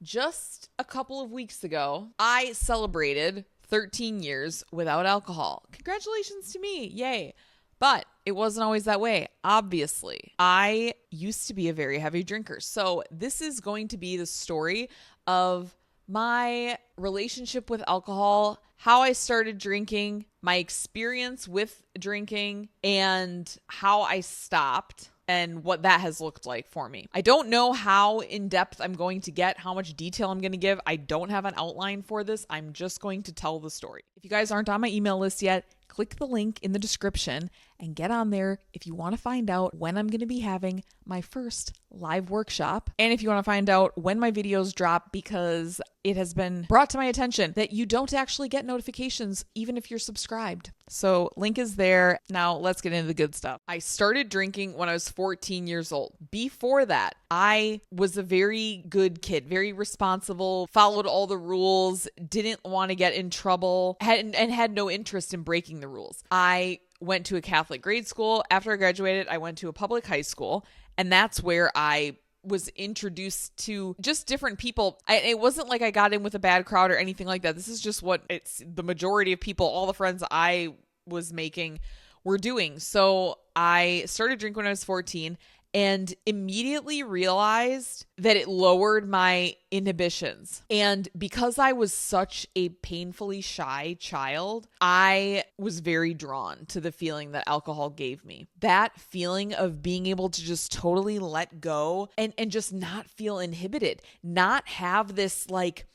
just a couple of weeks ago, I celebrated 13 years without alcohol. Congratulations to me. Yay. But it wasn't always that way. Obviously, I used to be a very heavy drinker. So this is going to be the story of my relationship with alcohol, how I started drinking, my experience with drinking, and how I stopped and what that has looked like for me. I don't know how in depth I'm going to get, how much detail I'm going to give. I don't have an outline for this. I'm just going to tell the story. If you guys aren't on my email list yet, click the link in the description and get on there if you want to find out when I'm going to be having my first live workshop. And if you want to find out when my videos drop, because it has been brought to my attention that you don't actually get notifications even if you're subscribed. So link is there. Now let's get into the good stuff. I started drinking when I was 14 years old. Before that, I was a very good kid, very responsible, followed all the rules, didn't want to get in trouble, and had no interest in breaking the rules. I went to a Catholic grade school. After I graduated, I went to a public high school, and that's where I was introduced to just different people. It wasn't like I got in with a bad crowd or anything like that. This is just what it's the majority of people, all the friends I was making were doing. So I started drinking when I was 14 and immediately realized that it lowered my inhibitions. And because I was such a painfully shy child, I was very drawn to the feeling that alcohol gave me. That feeling of being able to just totally let go and just not feel inhibited, not have this like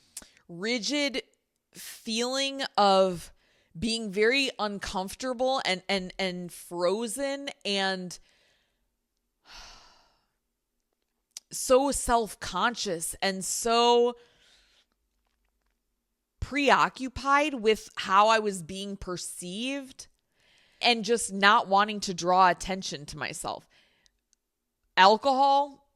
rigid feeling of being very uncomfortable and frozen and so self-conscious and so preoccupied with how I was being perceived and just not wanting to draw attention to myself. Alcohol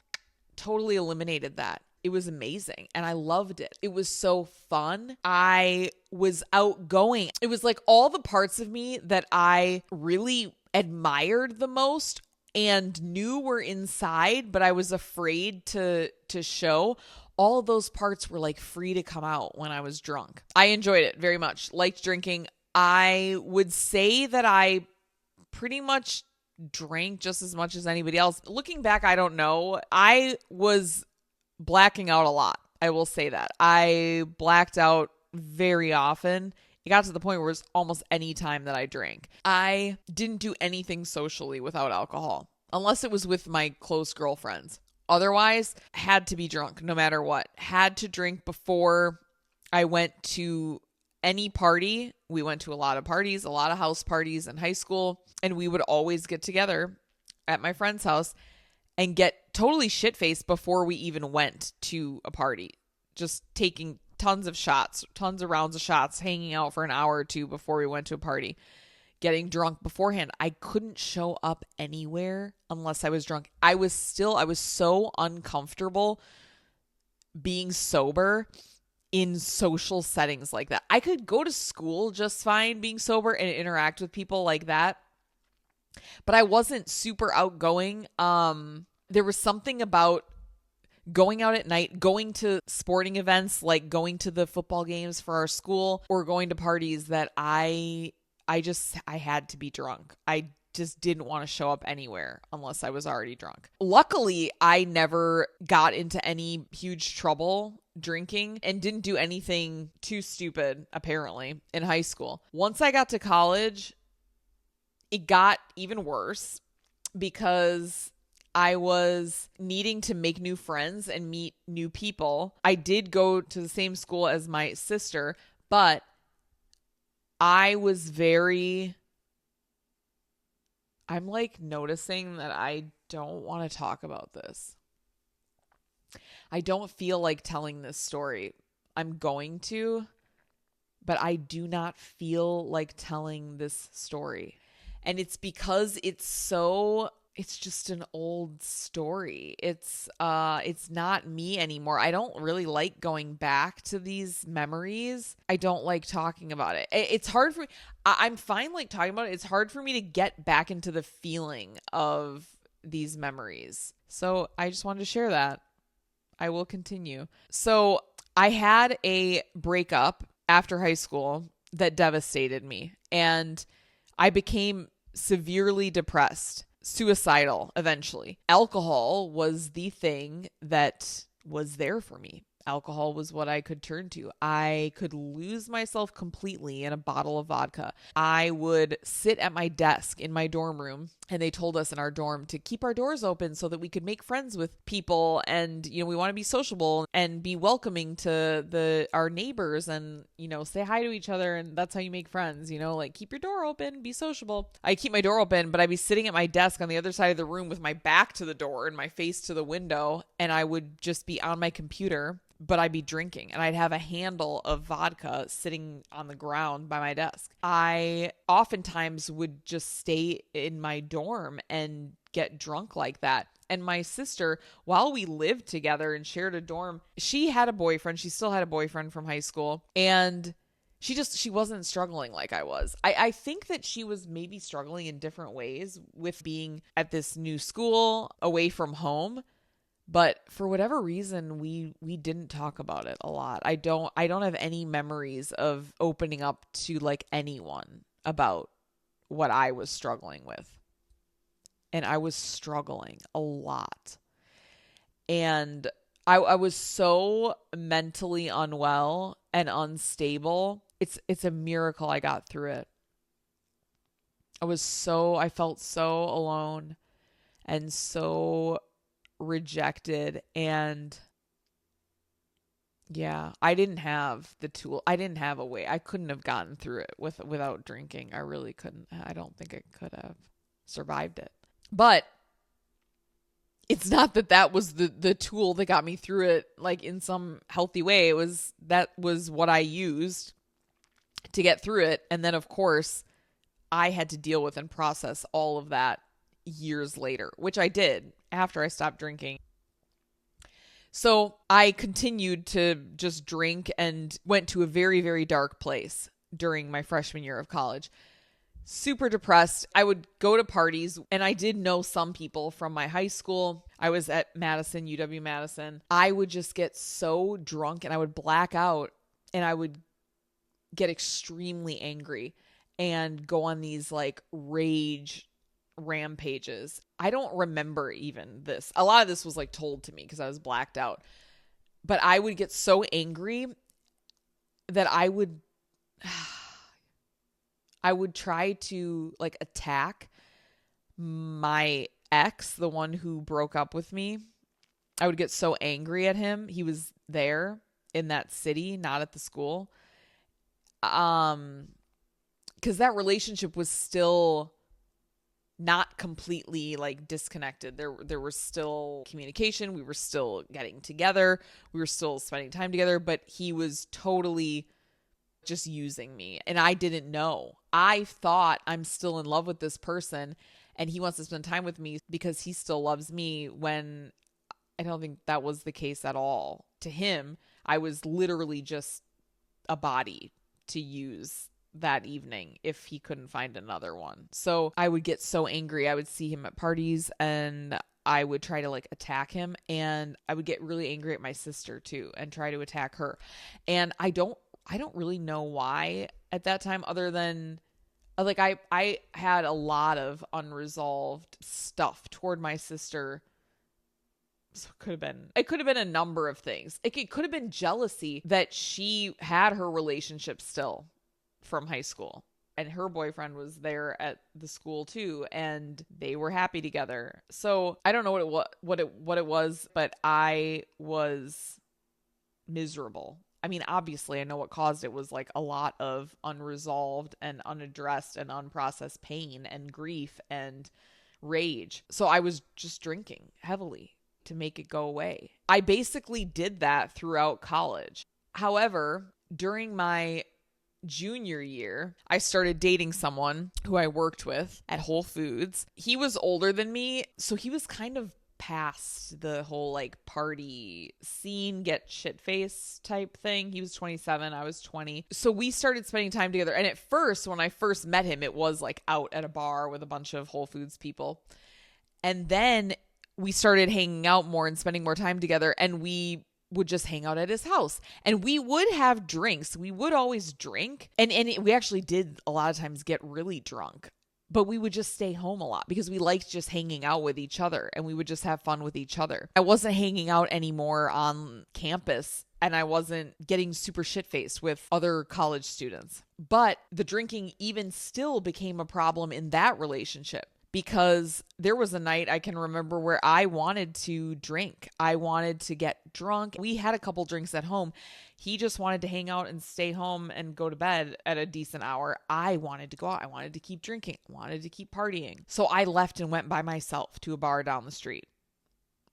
totally eliminated that. It was amazing and I loved it. It was so fun. I was outgoing. It was like all the parts of me that I really admired the most and knew were inside, but I was afraid to show. All of those parts were like free to come out when I was drunk. I enjoyed it very much. Liked drinking. I would say that I pretty much drank just as much as anybody else. Looking back, I don't know. I was blacking out a lot. I will say that. I blacked out very often. It got to the point where it was almost any time that I drank. I didn't do anything socially without alcohol, unless it was with my close girlfriends. Otherwise, had to be drunk no matter what. Had to drink before I went to any party. We went to a lot of parties, a lot of house parties in high school, and we would always get together at my friend's house and get totally shit-faced before we even went to a party. Just taking tons of shots, tons of rounds of shots, hanging out for an hour or two before we went to a party, getting drunk beforehand. I couldn't show up anywhere unless I was drunk. I was so uncomfortable being sober in social settings like that. I could go to school just fine being sober and interact with people like that, but I wasn't super outgoing. There was something about going out at night, going to sporting events, like going to the football games for our school or going to parties that I had to be drunk. I just didn't want to show up anywhere unless I was already drunk. Luckily, I never got into any huge trouble drinking and didn't do anything too stupid, apparently, in high school. Once I got to college, it got even worse because I was needing to make new friends and meet new people. I did go to the same school as my sister, but I'm like noticing that I don't want to talk about this. I don't feel like telling this story. I'm going to, but I do not feel like telling this story. And it's because it's just an old story. It's not me anymore. I don't really like going back to these memories. I don't like talking about it. It's hard for me. I'm fine like talking about it. It's hard for me to get back into the feeling of these memories. So I just wanted to share that. I will continue. So I had a breakup after high school that devastated me, and I became severely depressed, suicidal eventually. Alcohol was the thing that was there for me. Alcohol was what I could turn to. I could lose myself completely in a bottle of vodka. I would sit at my desk in my dorm room, and they told us in our dorm to keep our doors open so that we could make friends with people, and we want to be sociable and be welcoming to our neighbors, and say hi to each other, and that's how you make friends, like keep your door open, be sociable. I keep my door open, but I'd be sitting at my desk on the other side of the room with my back to the door and my face to the window, and I would just be on my computer, but I'd be drinking, and I'd have a handle of vodka sitting on the ground by my desk. I oftentimes would just stay in my dorm and get drunk like that. And my sister, while we lived together and shared a dorm, she had a boyfriend. She still had a boyfriend from high school. And she wasn't struggling like I was. I think that she was maybe struggling in different ways with being at this new school, away from home. But for whatever reason, we didn't talk about it a lot. I don't have any memories of opening up to like anyone about what I was struggling with. And I was struggling a lot. And I was so mentally unwell and unstable. It's a miracle I got through it. I felt so alone and so rejected, and yeah, I didn't have the tool. I didn't have a way. I couldn't have gotten through it without drinking. I really couldn't. I don't think I could have survived it. But it's not that was the tool that got me through it like in some healthy way. That was what I used to get through it. And then of course I had to deal with and process all of that years later, which I did after I stopped drinking. So I continued to just drink and went to a very, very dark place during my freshman year of college. Super depressed. I would go to parties, and I did know some people from my high school. I was at Madison, UW-Madison. I would just get so drunk and I would black out, and I would get extremely angry and go on these like rage rampages. I don't remember even this. A lot of this was like told to me because I was blacked out. But I would get so angry that I would try to like attack my ex, the one who broke up with me. I would get so angry at him. He was there in that city, not at the school. Because that relationship was still not completely like disconnected. There was still communication. We were still getting together. We were still spending time together, but he was totally just using me. And I didn't know. I thought I'm still in love with this person and he wants to spend time with me because he still loves me, when I don't think that was the case at all. To him, I was literally just a body to use that evening if he couldn't find another one. So I would get so angry. I would see him at parties and I would try to like attack him, and I would get really angry at my sister too and try to attack her. And I don't really know why at that time, other than like I had a lot of unresolved stuff toward my sister. So it could have been a number of things. It could have been jealousy that she had her relationship still from high school, and her boyfriend was there at the school too, and they were happy together. So I don't know what it was, but I was miserable. I mean, obviously I know what caused it was like a lot of unresolved and unaddressed and unprocessed pain and grief and rage. So I was just drinking heavily to make it go away. I basically did that throughout college. However, during my junior year, I started dating someone who I worked with at Whole Foods. He was older than me, so he was kind of past the whole like party scene, get shit-faced type thing. He was 27, I was 20. So we started spending time together. And at first, when I first met him, it was like out at a bar with a bunch of Whole Foods people. And then we started hanging out more and spending more time together, and we would just hang out at his house, and we would have drinks. We would always drink, and we actually did a lot of times get really drunk, but we would just stay home a lot because we liked just hanging out with each other, and we would just have fun with each other. I wasn't hanging out anymore on campus, and I wasn't getting super shit-faced with other college students. But the drinking even still became a problem in that relationship, because there was a night I can remember where I wanted to drink. I wanted to get drunk. We had a couple drinks at home. He just wanted to hang out and stay home and go to bed at a decent hour. I wanted to go out. I wanted to keep drinking. I wanted to keep partying. So I left and went by myself to a bar down the street.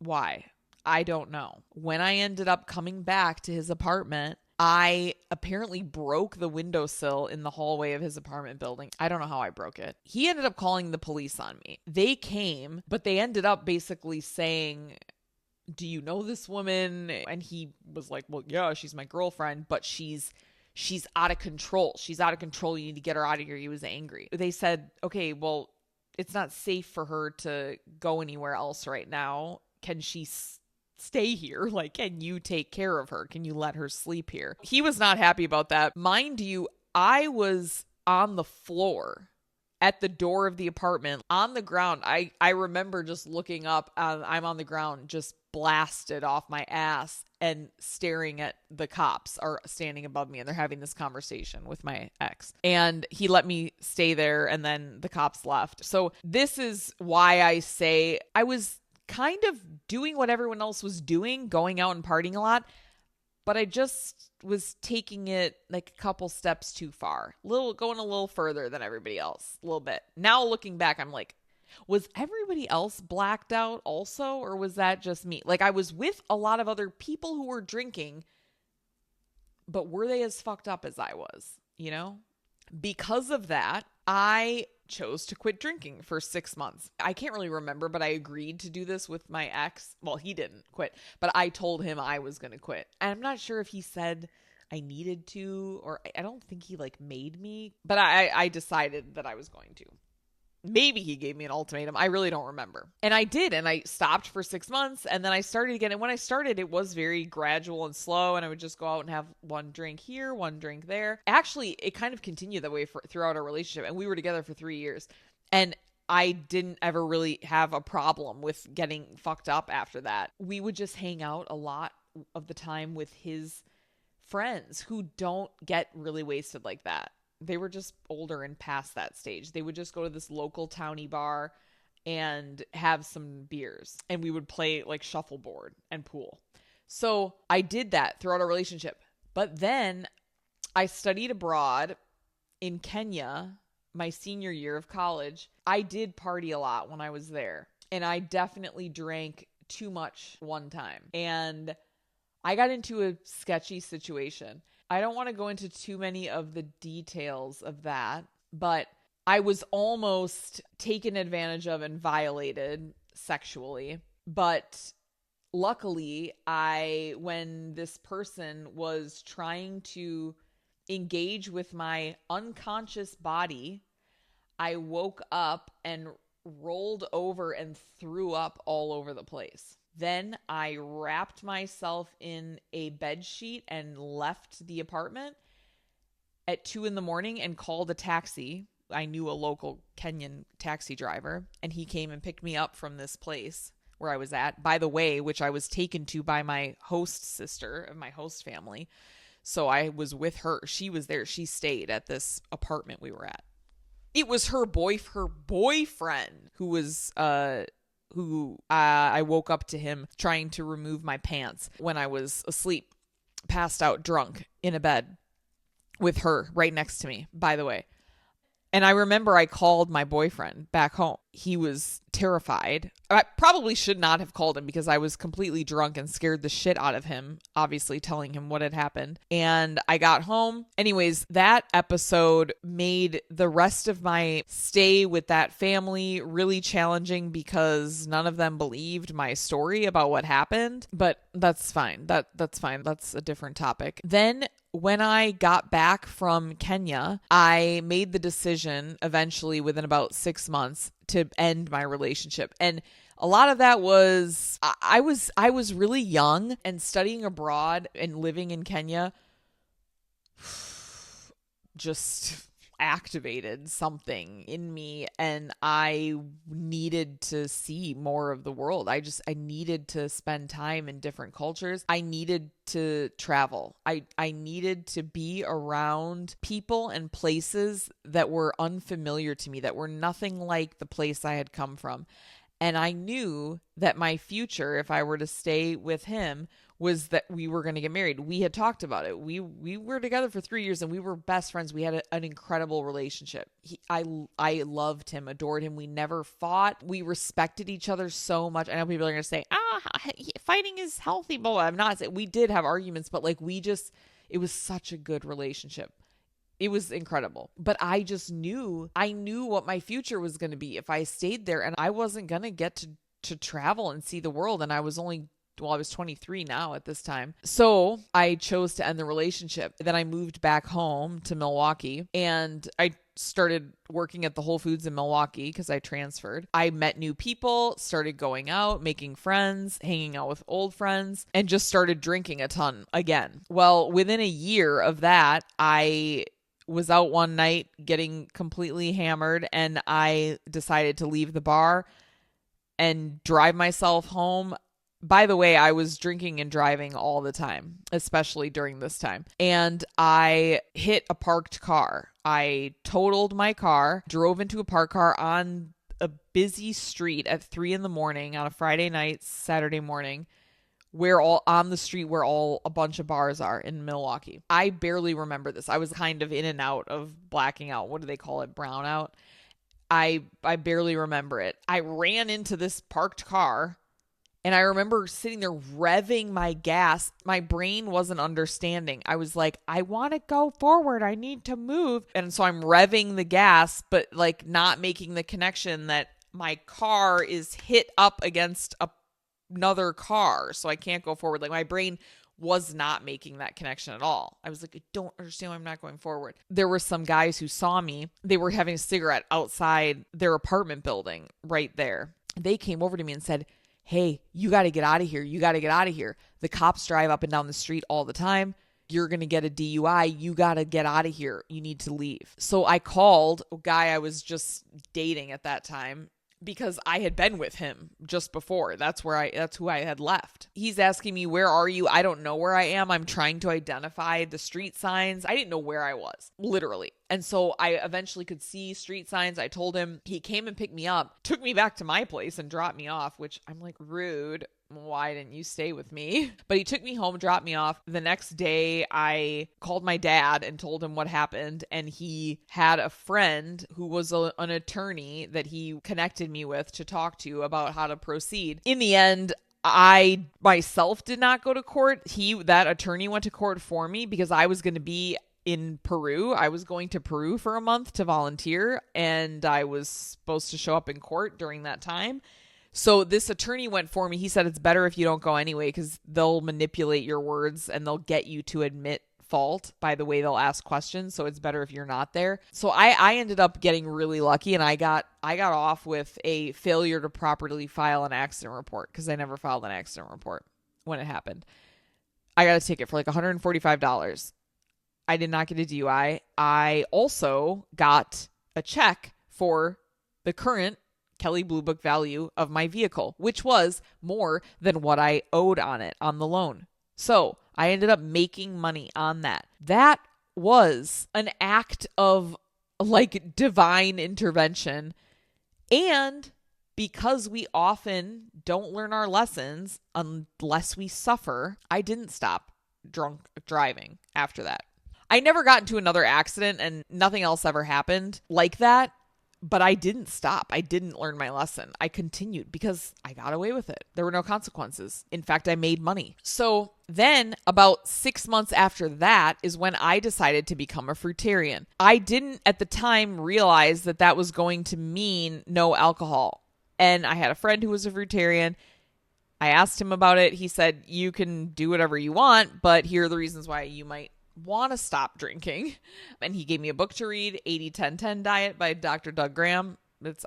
Why? I don't know. When I ended up coming back to his apartment, I apparently broke the windowsill in the hallway of his apartment building. I don't know how I broke it. He ended up calling the police on me. They came, but they ended up basically saying, "Do you know this woman?" And he was like, "Well, yeah, she's my girlfriend, but she's out of control. She's out of control. You need to get her out of here." He was angry. They said, "Okay, well, it's not safe for her to go anywhere else right now. Can she stay here? Like, can you take care of her? Can you let her sleep here?" He was not happy about that. Mind you, I was on the floor at the door of the apartment on the ground. I remember just looking up. I'm on the ground, just blasted off my ass, and staring at the cops are standing above me, and they're having this conversation with my ex. And he let me stay there, and then the cops left. So this is why I say I was kind of doing what everyone else was doing, going out and partying a lot, but I just was taking it like a couple steps too far, going a little further than everybody else, a little bit. Now looking back, I'm like, was everybody else blacked out also, or was that just me? Like, I was with a lot of other people who were drinking, but were they as fucked up as I was, you know? Because of that, I chose to quit drinking for 6 months. I can't really remember, but I agreed to do this with my ex. Well, he didn't quit, but I told him I was going to quit. And I'm not sure if he said I needed to, or I don't think he like made me, but I decided that I was going to. Maybe he gave me an ultimatum. I really don't remember. And I did. And I stopped for 6 months. And then I started again. And when I started, it was very gradual and slow. And I would just go out and have one drink here, one drink there. Actually, it kind of continued that way throughout our relationship. And we were together for 3 years. And I didn't ever really have a problem with getting fucked up after that. We would just hang out a lot of the time with his friends who don't get really wasted like that. They were just older and past that stage. They would just go to this local towny bar and have some beers, and we would play like shuffleboard and pool. So I did that throughout our relationship. But then I studied abroad in Kenya my senior year of college. I did party a lot when I was there, and I definitely drank too much one time. And I got into a sketchy situation. I don't want to go into too many of the details of that, but I was almost taken advantage of and violated sexually. But luckily, when this person was trying to engage with my unconscious body, I woke up and rolled over and threw up all over the place. Then I wrapped myself in a bed sheet and left the apartment at 2 a.m. and called a taxi. I knew a local Kenyan taxi driver, and he came and picked me up from this place where I was at, by the way, which I was taken to by my host sister of my host family. So I was with her. She was there. She stayed at this apartment we were at. It was her boyfriend who was, I woke up to him trying to remove my pants when I was asleep, passed out, drunk in a bed with her right next to me, by the way. And I remember I called my boyfriend back home. He was terrified. I probably should not have called him because I was completely drunk and scared the shit out of him, obviously telling him what had happened. And I got home. Anyways, that episode made the rest of my stay with that family really challenging because none of them believed my story about what happened. But that's fine. That's fine. That's a different topic. Then when I got back from Kenya, I made the decision eventually within about 6 months to end my relationship. And A lot of that was I was really young, and studying abroad and living in Kenya just activated something in me, and I needed to see more of the world. I needed to spend time in different cultures. I needed to travel. I needed to be around people and places that were unfamiliar to me, that were nothing like the place I had come from. And I knew that my future, if I were to stay with him, was that we were going to get married. We had talked about it. We were together for 3 years, and we were best friends. We had an incredible relationship. I loved him, adored him. We never fought. We respected each other so much. I know people are going to say, fighting is healthy, but I'm not saying. We did have arguments, but like it was such a good relationship. It was incredible. But I knew what my future was going to be if I stayed there, and I wasn't going to get to travel and see the world. And I was 23 now at this time. So I chose to end the relationship. Then I moved back home to Milwaukee, and I started working at the Whole Foods in Milwaukee because I transferred. I met new people, started going out, making friends, hanging out with old friends, and just started drinking a ton again. Well, within a year of that, I was out one night getting completely hammered, and I decided to leave the bar and drive myself home. By the way, I was drinking and driving all the time, especially during this time. And I hit a parked car. I totaled my car, drove into a parked car on a busy street at 3 a.m. on a Friday night, Saturday morning, where a bunch of bars are in Milwaukee. I barely remember this. I was kind of in and out of blacking out. What do they call it? Brownout. I barely remember it. I ran into this parked car, and I remember sitting there revving my gas. My brain wasn't understanding. I was like, I want to go forward. I need to move. And so I'm revving the gas, but like not making the connection that my car is hit up against another car, so I can't go forward. Like my brain was not making that connection at all. I was like, I don't understand why I'm not going forward. There were some guys who saw me. They were having a cigarette outside their apartment building right there. They came over to me and said, hey, you got to get out of here. You got to get out of here. The cops drive up and down the street all the time. You're going to get a DUI. You got to get out of here. You need to leave. So I called a guy I was just dating at that time, because I had been with him just before. That's who I had left. He's asking me, where are you? I don't know where I am. I'm trying to identify the street signs. I didn't know where I was, literally. And so I eventually could see street signs. I told him. He came and picked me up, took me back to my place and dropped me off, which I'm like, rude. Why didn't you stay with me? But he took me home, dropped me off. The next day, I called my dad and told him what happened. And he had a friend who was an attorney that he connected me with to talk to about how to proceed. In the end, I myself did not go to court. That attorney went to court for me because I was going to be in Peru. I was going to Peru for a month to volunteer, and I was supposed to show up in court during that time. So this attorney went for me. He said it's better if you don't go anyway, because they'll manipulate your words and they'll get you to admit fault by the way they'll ask questions. So it's better if you're not there. So I ended up getting really lucky, and I got off with a failure to properly file an accident report, because I never filed an accident report when it happened. I got a ticket for like $145. I did not get a DUI. I also got a check for the current Kelley Blue Book value of my vehicle, which was more than what I owed on the loan. So I ended up making money on that. That was an act of like divine intervention. And because we often don't learn our lessons unless we suffer, I didn't stop drunk driving after that. I never got into another accident, and nothing else ever happened like that. But I didn't stop. I didn't learn my lesson. I continued because I got away with it. There were no consequences. In fact, I made money. So then about 6 months after that is when I decided to become a fruitarian. I didn't at the time realize that that was going to mean no alcohol. And I had a friend who was a fruitarian. I asked him about it. He said, you can do whatever you want, but here are the reasons why you might want to stop drinking. And he gave me a book to read, 80-10-10 Diet by Dr. Doug Graham.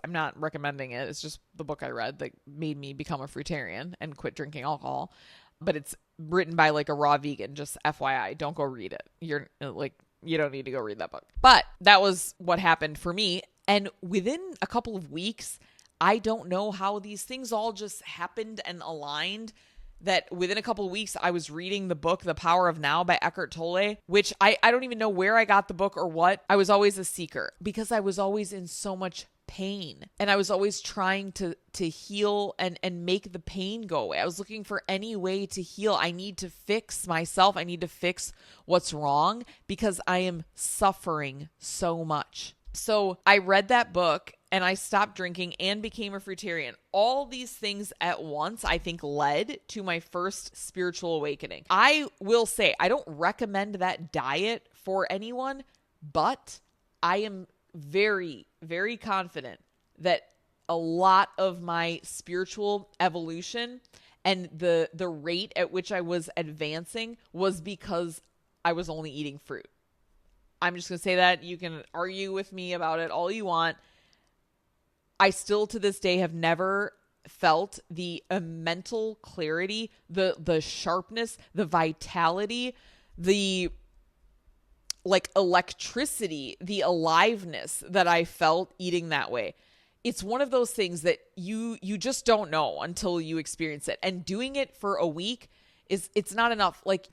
I'm not recommending it. It's just the book I read that made me become a fruitarian and quit drinking alcohol. But it's written by like a raw vegan. Just FYI, don't go read it. You're like, you don't need to go read that book. But that was what happened for me. And within a couple of weeks, I don't know how these things all just happened and aligned, that within a couple of weeks, I was reading the book, The Power of Now by Eckhart Tolle, which I don't even know where I got the book or what. I was always a seeker because I was always in so much pain, and I was always trying to heal and make the pain go away. I was looking for any way to heal. I need to fix myself. I need to fix what's wrong because I am suffering so much. So I read that book and I stopped drinking and became a fruitarian. All these things at once, I think, led to my first spiritual awakening. I will say, I don't recommend that diet for anyone, but I am very, very confident that a lot of my spiritual evolution and the rate at which I was advancing was because I was only eating fruit. I'm just going to say that. You can argue with me about it all you want. I still to this day have never felt the mental clarity, the sharpness, the vitality, the like electricity, the aliveness that I felt eating that way. It's one of those things that you just don't know until you experience it. And doing it for a week it's not enough. Like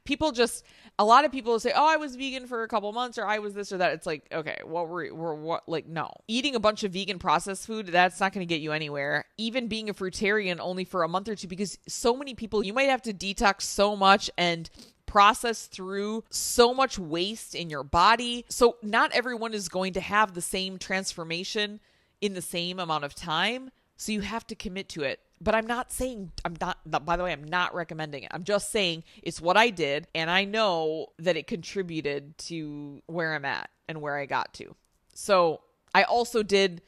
a lot of people say, oh, I was vegan for a couple months, or I was this or that. It's like, okay, well, no. Eating a bunch of vegan processed food, that's not going to get you anywhere. Even being a fruitarian only for a month or two, because so many people, you might have to detox so much and process through so much waste in your body. So not everyone is going to have the same transformation in the same amount of time. So you have to commit to it. But I'm not recommending it. I'm just saying it's what I did. And I know that it contributed to where I'm at and where I got to. So I also did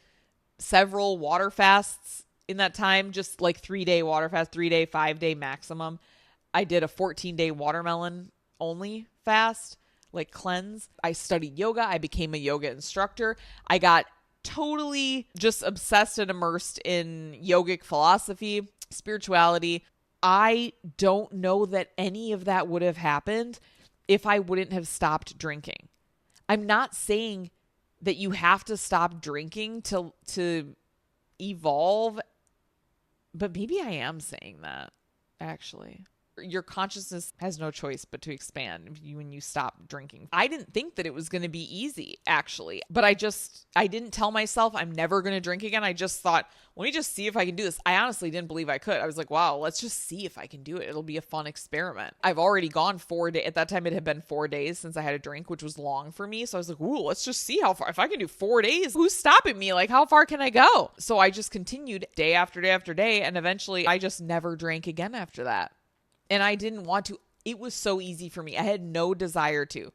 several water fasts in that time, just like 3-day water fast, 3-day, 5-day maximum. I did a 14-day watermelon only fast, like cleanse. I studied yoga. I became a yoga instructor. I got totally just obsessed and immersed in yogic philosophy, spirituality. I don't know that any of that would have happened if I wouldn't have stopped drinking. I'm not saying that you have to stop drinking to evolve, but maybe I am saying that, actually. Your consciousness has no choice but to expand when you stop drinking. I didn't think that it was going to be easy, actually, but I didn't tell myself I'm never going to drink again. I just thought, let me just see if I can do this. I honestly didn't believe I could. I was like, wow, let's just see if I can do it. It'll be a fun experiment. I've already gone 4 days. At that time, it had been 4 days since I had a drink, which was long for me. So I was like, ooh, let's just see how far. If I can do 4 days, who's stopping me? Like, how far can I go? So I just continued day after day after day. And eventually I just never drank again after that. And I didn't want to. It was so easy for me. I had no desire to.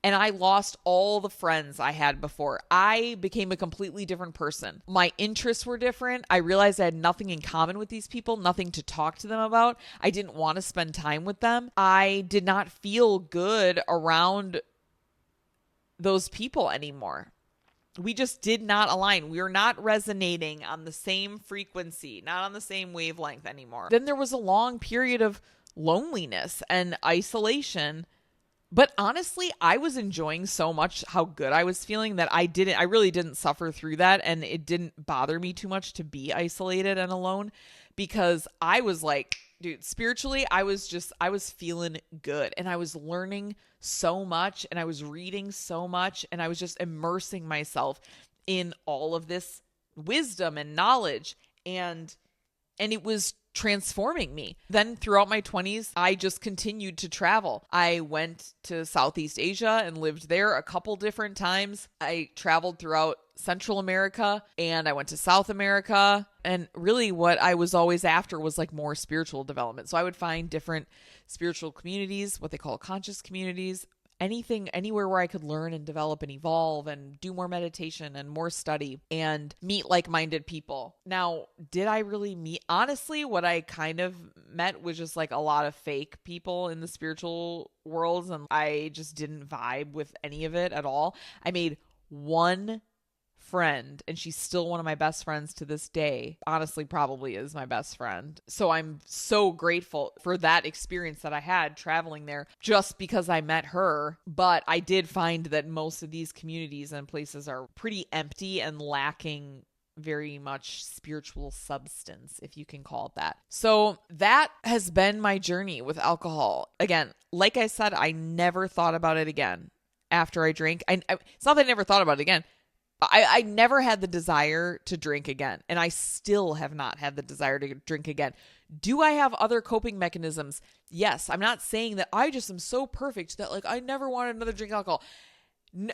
And I lost all the friends I had before. I became a completely different person. My interests were different. I realized I had nothing in common with these people, nothing to talk to them about. I didn't want to spend time with them. I did not feel good around those people anymore. We just did not align. We were not resonating on the same frequency, not on the same wavelength anymore. Then there was a long period of loneliness and isolation. But honestly, I was enjoying so much how good I was feeling that I really didn't suffer through that. And it didn't bother me too much to be isolated and alone, because I was like, dude, spiritually, I was feeling good, and I was learning so much, and I was reading so much, and I was just immersing myself in all of this wisdom and knowledge, and it was transforming me. Then throughout my 20s, I just continued to travel. I went to Southeast Asia and lived there a couple different times. I traveled throughout Central America, and I went to South America. And really what I was always after was like more spiritual development. So I would find different spiritual communities, what they call conscious communities, anywhere where I could learn and develop and evolve and do more meditation and more study and meet like-minded people. Now, did I really meet? Honestly, what I kind of met was just like a lot of fake people in the spiritual worlds, and I just didn't vibe with any of it at all. I made one friend, and she's still one of my best friends to this day. Honestly, probably is my best friend. So I'm so grateful for that experience that I had traveling there just because I met her. But I did find that most of these communities and places are pretty empty and lacking very much spiritual substance, if you can call it that. So that has been my journey with alcohol. Again, like I said, I never thought about it again after I drank. It's not that I never thought about it again. I never had the desire to drink again, and I still have not had the desire to drink again. Do I have other coping mechanisms? Yes. I'm not saying that I just am so perfect that like I never wanted another drink of alcohol.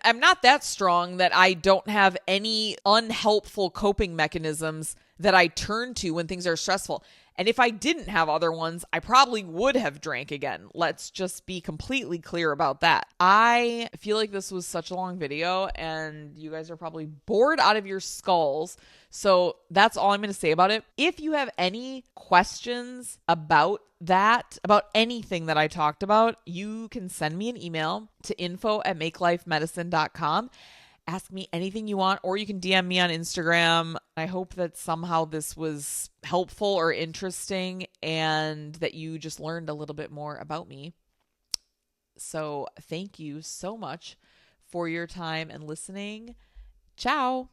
I'm not that strong that I don't have any unhelpful coping mechanisms that I turn to when things are stressful. And if I didn't have other ones, I probably would have drank again. Let's just be completely clear about that. I feel like this was such a long video and you guys are probably bored out of your skulls. So that's all I'm going to say about it. If you have any questions about that, about anything that I talked about, you can send me an email to info@makelifemedicine.com. Ask me anything you want, or you can DM me on Instagram. I hope that somehow this was helpful or interesting and that you just learned a little bit more about me. So thank you so much for your time and listening. Ciao.